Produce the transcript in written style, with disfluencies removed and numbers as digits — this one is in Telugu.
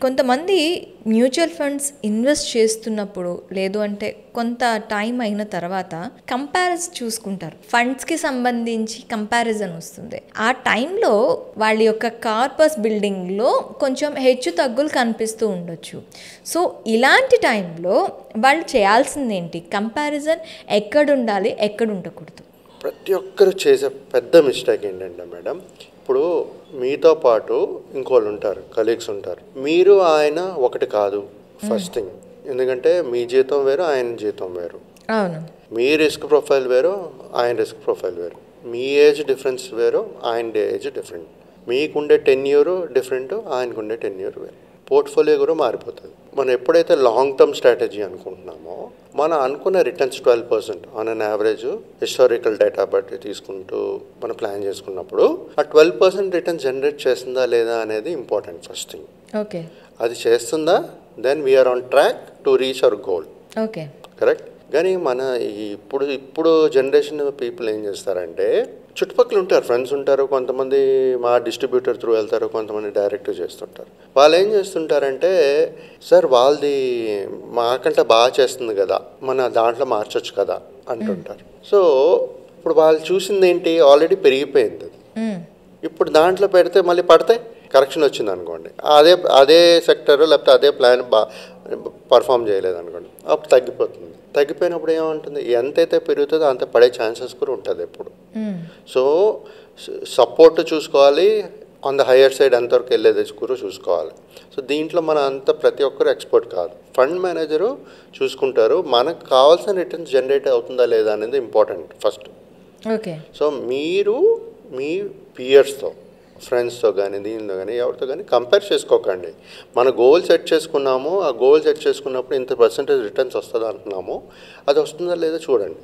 కొంతమంది మ్యూచువల్ ఫండ్స్ ఇన్వెస్ట్ చేస్తున్నప్పుడు లేదు అంటే కొంత టైం అయిన తర్వాత చూసుకుంటారు. ఫండ్స్కి సంబంధించి కంపారిజన్ వస్తుంది. ఆ టైంలో వాళ్ళ యొక్క కార్పస్ బిల్డింగ్లో కొంచెం హెచ్చు తగ్గులు కనిపిస్తూ ఉండొచ్చు. సో ఇలాంటి టైంలో వాళ్ళు చేయాల్సింది ఏంటి? కంపారిజన్ ఎక్కడ ఉండాలి, ఎక్కడ ఉండకూడదు? ప్రతి ఒక్కరు చేసే పెద్ద మిస్టేక్ ఏంటంటే మేడం, ఇప్పుడు మీతో పాటు ఇంకోళ్ళు ఉంటారు, కలీగ్స్ ఉంటారు. మీరు ఆయన ఒకటి కాదు ఫస్ట్ థింగ్. ఎందుకంటే మీ జీతం వేరు, ఆయన జీతం వేరు. అవును. మీ రిస్క్ ప్రొఫైల్ వేరు, ఆయన రిస్క్ ప్రొఫైల్ వేరు. మీ ఏజ్ డిఫరెన్స్ వేరు, ఆయన ఏజ్ డిఫరెంట్. మీకుండే టెన్యూర్ డిఫరెంట్, ఆయనకుండే టెన్యూర్ వేరు. పోర్ట్ఫోలియో కూడా మారిపోతుంది. మనం ఎప్పుడైతే లాంగ్ టర్మ్ స్ట్రాటజీ అనుకుంటున్నామో మనం అనుకున్న returns 12% on an average historical data బట్టి తీసుకుంటూ మనం ప్లాన్ చేసుకున్నప్పుడు ఆ 12% రిటర్న్ జనరేట్ చేస్తుందా లేదా అనేది ఇంపార్టెంట్ ఫస్ట్ థింగ్. ఓకే. అది చేస్తుందా, then we're on track to reach our goal. Okay, correct. కానీ మన ఇప్పుడు జనరేషన్ పీపుల్ ఏం చేస్తారంటే, చుట్టుపక్కల ఉంటారు, ఫ్రెండ్స్ ఉంటారు, కొంతమంది మా డిస్ట్రిబ్యూటర్ త్రూ వెళ్తారు, కొంతమంది డైరెక్ట్ చేస్తుంటారు. వాళ్ళు ఏం చేస్తుంటారంటే, సార్ వాళ్ళది మాకంటే బాగా చేస్తుంది కదా, మన దాంట్లో మార్చొచ్చు కదా అంటుంటారు. సో ఇప్పుడు వాళ్ళు చూసింది ఏంటి, ఆల్రెడీ పెరిగిపోయింది అది. ఇప్పుడు దాంట్లో పెడితే మళ్ళీ పడతాయి, కరెక్షన్ వచ్చింది అనుకోండి, అదే సెక్టర్ లేకపోతే అదే ప్లాన్ పర్ఫామ్ చేయలేదు అనుకోండి, అప్పుడు తగ్గిపోతుంది. తగ్గిపోయినప్పుడు ఏమంటుంది, ఎంతైతే పెరుగుతుందో అంత పడే ఛాన్సెస్ కూడా ఉంటుంది ఎప్పుడు. సో సపోర్ట్ చూసుకోవాలి, ఆన్ ద హయ్యర్ సైడ్ ఎంతవరకు వెళ్ళేది కూడా చూసుకోవాలి. సో దీంట్లో మన అంత ప్రతి ఒక్కరు ఎక్స్పర్ట్ కాదు. ఫండ్ మేనేజరు చూసుకుంటారు, మనకు కావాల్సిన రిటర్న్స్ జనరేట్ అవుతుందా లేదా అనేది ఇంపార్టెంట్ ఫస్ట్. ఓకే. సో మీరు మీ పియర్స్తో, ఫ్రెండ్స్తో కానీ దీనిలో కానీ ఎవరితో కానీ కంపేర్ చేసుకోకండి. మన గోల్ సెట్ చేసుకున్నాము, ఆ గోల్ సెట్ చేసుకున్నప్పుడు ఇంత పర్సెంటేజ్ రిటర్న్స్ వస్తుందా అంటున్నాము, అది వస్తుందా లేదా చూడండి.